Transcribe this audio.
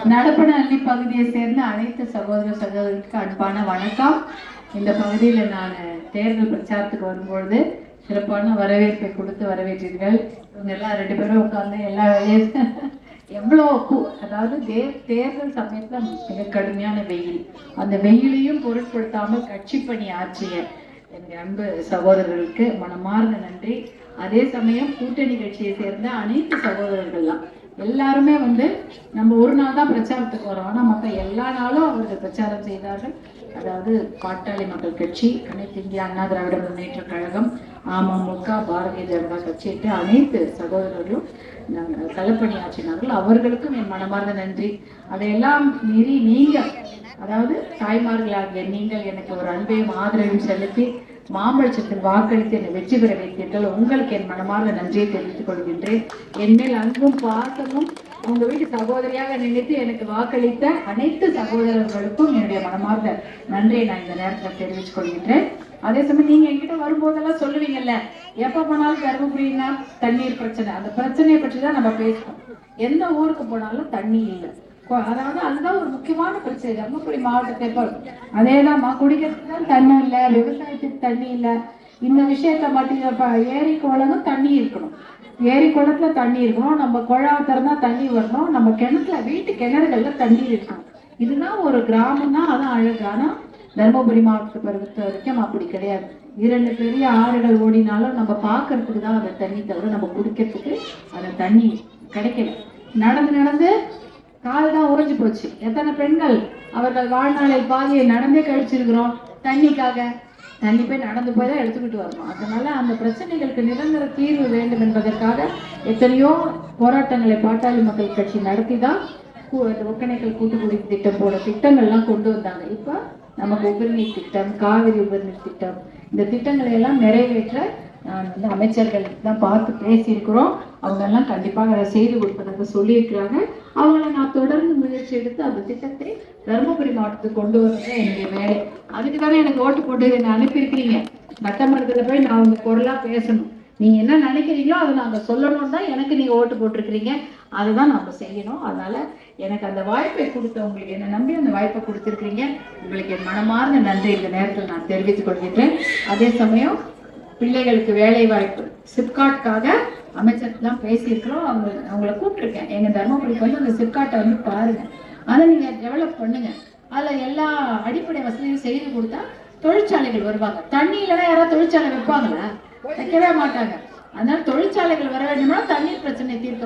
நடப்பனஹள்ளி பகுதியை சேர்ந்த அனைத்து சகோதர சகோதரிக்கு அன்பான வணக்கம். இந்த பகுதியில் நான் தேர்தல் பிரச்சாரத்துக்கு வரும்பொழுது சிறப்பான வரவேற்பை கொடுத்து வரவேற்றீர்கள். இவங்க எல்லாம் 2 பேரும் உட்கார்ந்து எல்லா வேலையும் எவ்வளோ அதாவது தேர்தல் சமயத்தில் மிக கடுமையான வெயில், அந்த வெயிலையும் பொருட்படுத்தாமல் கட்சி பணி ஆற்றிய எங்கள் அன்பு சகோதரர்களுக்கு மனமார்ந்த நன்றி. அதே சமயம் கூட்டணி கட்சியை சேர்ந்த அனைத்து சகோதரர்கள்லாம் எல்லாருமே நம்ம ஒரு நாள் தான் பிரச்சாரத்துக்கு வரோம், ஆனால் மற்ற எல்லா நாளும் அவர்கள் பிரச்சாரம் செய்தார்கள். அதாவது பாட்டாளி மக்கள் கட்சி, அனைத்து இந்திய அண்ணா திராவிட முன்னேற்ற கழகம், அமமுக, பாரதிய ஜனதா கட்சியிட்டு அனைத்து சகோதரர்களும் களப்பணியாற்றினார்கள். அவர்களுக்கும் என் மனமார்ந்த நன்றி. அதையெல்லாம் மீறி நீங்கள், அதாவது தாய்மார்களாகிய நீங்கள் எனக்கு ஒரு அன்பையும் ஆதரவையும் செலுத்தி மாம்பழச்சத்தில் வாக்களித்து என்னை வெற்றி பெற வைத்தீர்கள். உங்களுக்கு என் மனமார்ந்த நன்றியை தெரிவித்துக் கொள்கின்றேன். என்மேல் அன்பும் பாசமும் உங்க வீட்டு சகோதரியாக நினைத்து எனக்கு வாக்களித்த அனைத்து சகோதரர்களுக்கும் என்னுடைய மனமார்ந்த நன்றியை நான் இந்த நேரத்தில் தெரிவித்துக் கொள்கின்றேன். அதே சமயம் நீங்க என்கிட்ட வரும்போதெல்லாம் சொல்லுவீங்கல்ல, எப்ப போனாலும் தருமபுரினா தண்ணீர் பிரச்சனை, அந்த பிரச்சனையை பற்றி தான் நம்ம பேசணும். எந்த ஊருக்கு போனாலும் தண்ணி இல்லை, அதாவது அதுதான் ஒரு முக்கியமான பிரச்சனை தர்மபுரி மாவட்டத்தை. அதேதான் குடிக்கிறதுக்கு தான் தண்ணி இல்லை, விவசாயத்துக்கு தண்ணி இல்லை. இந்த விஷயத்த மட்டும் ஏரி குளமும் தண்ணி இருக்கணும், ஏரி குளத்துல தண்ணி இருக்கணும், நம்ம குழாவை திறந்தா தண்ணி வரணும், நம்ம கிணத்துல வீட்டு கிணறுகள்ல தண்ணி இருக்கணும். இதுதான் ஒரு கிராமம் தான், அதான் அழகு. ஆனா தர்மபுரி மாவட்டத்தை பொறுத்த வரைக்கும் அப்படி கிடையாது. 2 பெரிய ஆறுகள் ஓடினாலும் நம்ம பார்க்கறதுக்கு தான் அந்த தண்ணி, தவிர நம்ம குடிக்கிறதுக்கு அந்த தண்ணி கிடைக்கல. நடந்து நடந்து கால் தான் உறைஞ்சு போச்சு. எத்தனை பெண்கள் அவர்கள் வாழ்நாளில் பாதியை நடந்தே கழிச்சிருக்கிறோம் தண்ணிக்காக. தண்ணி போய் நடந்து போய் தான் எடுத்துக்கிட்டு வரணும். அதனால அந்த பிரச்சனைகளுக்கு நிரந்தர தீர்வு வேண்டும் என்பதற்காக எத்தனையோ போராட்டங்களை பாட்டாளி மக்கள் கட்சி நடத்தி தான் ஒகேனக்கல் கூட்டுக்குடி திட்டம் போல திட்டங்கள்லாம் கொண்டு வந்தாங்க. இப்போ நமக்கு உபரிநீர் திட்டம், காவிரி உபரிநீர் திட்டம், இந்த திட்டங்களை எல்லாம் நிறைவேற்ற நான் அமைச்சர்கள் தான் பார்த்து பேசியிருக்கிறோம். அவங்க எல்லாம் கண்டிப்பாக அதை செய்து கொடுப்பதாக சொல்லியிருக்கிறாங்க. அவங்கள நான் தொடர்ந்து முயற்சி எடுத்து அந்த திட்டத்தை தருமபுரி மாவட்டத்துக்கு கொண்டு வரது என்னுடைய வேலை. அதுக்கு தானே எனக்கு ஓட்டு போட்டு என்னை அனுப்பியிருக்கிறீங்க. சட்டமன்றத்தில் போய் நான் உங்க குரலா பேசணும், நீங்க என்ன நினைக்கிறீங்களோ அதை நாங்க சொல்லணும் தான் எனக்கு நீங்க ஓட்டு போட்டிருக்கிறீங்க. அதுதான் நம்ம செய்யணும். அதனால எனக்கு அந்த வாய்ப்பை கொடுத்த உங்களுக்கு, என்னை நம்பி அந்த வாய்ப்பை கொடுத்துருக்கிறீங்க, உங்களுக்கு என் மனமார்ந்த நன்றி இந்த நேரத்தில் நான் தெரிவித்துக் கொள்கின்றேன். அதே சமயம் பிள்ளைகளுக்கு வேலை வாய்ப்பு சிப்காட்காக அமைச்சர்லாம் பேசியிருக்கிறோம். அவங்கள கூப்பிட்டுருக்கேன், எங்க தர்மபுரிக்கு அந்த சிப்காட்டை பாருங்க, அதை நீங்க டெவலப் பண்ணுங்க. அதுல எல்லா அடிப்படை வசதியும் செய்து கொடுத்தா தொழிற்சாலைகள் வருவாங்க. தண்ணி இல்லைன்னா யாராவது தொழிற்சாலை வைப்பாங்களா? வைக்கவே மாட்டாங்க. அதனால தொழிற்சாலைகள் வர வேண்டும்னா தண்ணீர் பிரச்சனை தீர்க்க